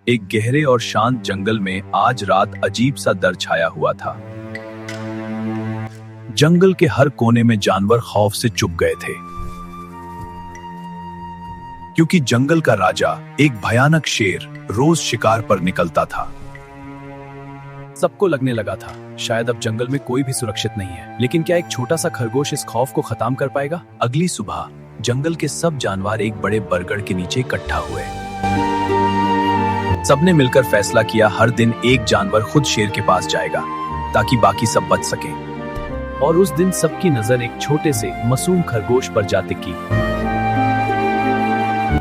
एक गहरे और शांत जंगल में आज रात अजीब सा डर छाया हुआ था। जंगल के हर कोने में जानवर खौफ से चुप गए थे, क्योंकि जंगल का राजा एक भयानक शेर रोज शिकार पर निकलता था। सबको लगने लगा था शायद अब जंगल में कोई भी सुरक्षित नहीं है, लेकिन क्या एक छोटा सा खरगोश इस खौफ को खत्म कर पाएगा? अगली सुबह जंगल के सब जानवर एक बड़े बरगद के नीचे इकट्ठा हुए। सबने मिलकर फैसला किया हर दिन एक जानवर खुद शेर के पास जाएगा ताकि बाकी सब बच सके। और उस दिन सबकी नजर एक छोटे से मासूम खरगोश पर जा टिकी।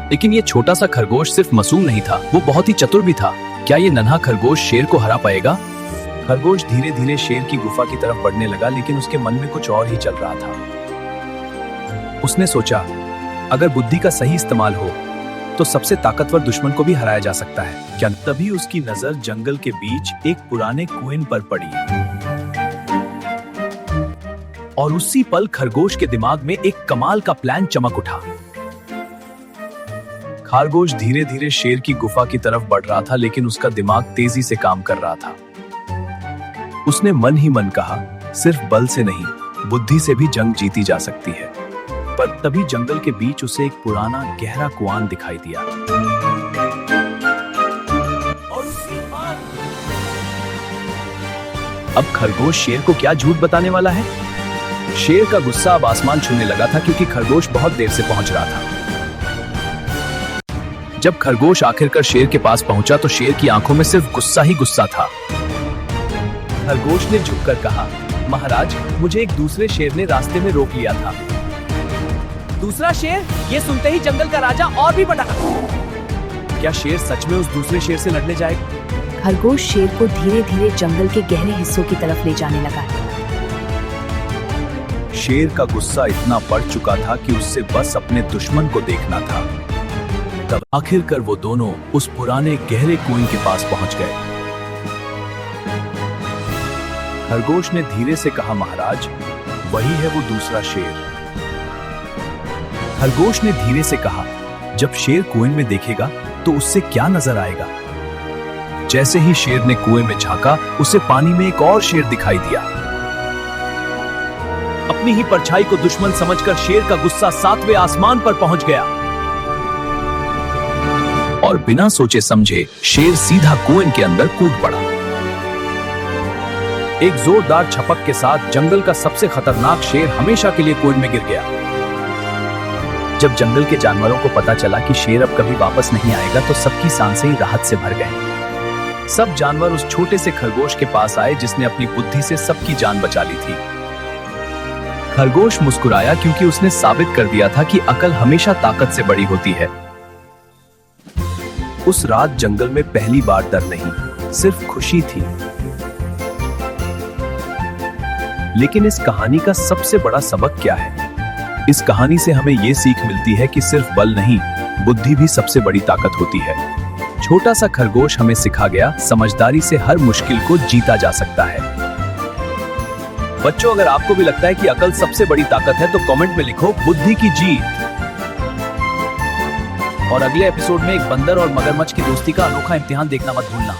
लेकिन ये छोटा सा खरगोश सिर्फ मासूम नहीं था, वो बहुत ही चतुर भी था। क्या ये नन्हा खरगोश शेर को हरा पाएगा? खरगोश धीरे धीरे शेर की गुफा की तरफ बढ़ने लगा, लेकिन उसके मन में कुछ और ही चल रहा था। उसने सोचा, अगर बुद्धि का सही इस्तेमाल हो तो सबसे ताकतवर दुश्मन को भी हराया जा सकता है। क्या तभी उसकी नजर जंगल के बीच एक पुराने कुएं पर पड़ी, और उसी पल खरगोश के दिमाग में एक कमाल का प्लान चमक उठा। खरगोश धीरे धीरे शेर की गुफा की तरफ बढ़ रहा था, लेकिन उसका दिमाग तेजी से काम कर रहा था। उसने मन ही मन कहा, सिर्फ बल से नहीं, बुद्धि से भी जंग जीती जा सकती है। पर तभी जंगल के बीच उसे एक पुराना गहरा कुआं दिखाई दिया। अब खरगोश शेर को क्या झूठ बताने वाला है? शेर का गुस्सा अब आसमान छूने लगा था, क्योंकि खरगोश बहुत देर से पहुंच रहा था। जब खरगोश आखिरकार शेर के पास पहुंचा तो शेर की आंखों में सिर्फ गुस्सा ही गुस्सा था। खरगोश ने झुककर कहा, महाराज, मुझे एक दूसरे शेर ने रास्ते में रोक लिया था। दूसरा शेर? ये सुनते ही जंगल का राजा और भी भड़का। क्या शेर सच में उस दूसरे शेर से लड़ने जाएगा? खरगोश शेर को धीरे धीरे जंगल के गहरे हिस्सों की तरफ ले जाने लगा। शेर का गुस्सा इतना बढ़ चुका था कि उससे बस अपने दुश्मन को देखना था। तब आखिरकार वो दोनों उस पुराने गहरे कुएं के पास पहुंच गए। खरगोश ने धीरे से कहा, महाराज, वही है वो दूसरा शेर। खरगोश ने धीरे से कहा, जब शेर कुएं में देखेगा तो उससे क्या नजर आएगा? जैसे ही शेर ने कुएं में झांका, उसे पानी में एक और शेर दिखाई दिया। अपनी ही परछाई को दुश्मन समझकर शेर का गुस्सा 7वें आसमान पर पहुंच गया, और बिना सोचे समझे शेर सीधा कुएं के अंदर कूद पड़ा। एक जोरदार छपक के साथ जंगल का सबसे खतरनाक शेर हमेशा के लिए कुएं में गिर गया। जब जंगल के जानवरों को पता चला कि शेर अब कभी वापस नहीं आएगा तो सबकी सांसें ही राहत से भर गए। सब जानवर उस छोटे से खरगोश के पास आए जिसने अपनी बुद्धि से सबकी जान बचा ली थी। खरगोश मुस्कुराया, क्योंकि उसने साबित कर दिया था कि अकल हमेशा ताकत से बड़ी होती है। उस रात जंगल में पहली बार डर नहीं, सिर्फ खुशी थी। लेकिन इस कहानी का सबसे बड़ा सबक क्या है? इस कहानी से हमें ये सीख मिलती है कि सिर्फ बल नहीं, बुद्धि भी सबसे बड़ी ताकत होती है। छोटा सा खरगोश हमें सिखा गया, समझदारी से हर मुश्किल को जीता जा सकता है। बच्चों, अगर आपको भी लगता है कि अकल सबसे बड़ी ताकत है तो कमेंट में लिखो, बुद्धि की जीत। और अगले एपिसोड में एक बंदर और मगरमच्छ की दोस्ती का अनोखा इम्तिहान देखना मत भूलना।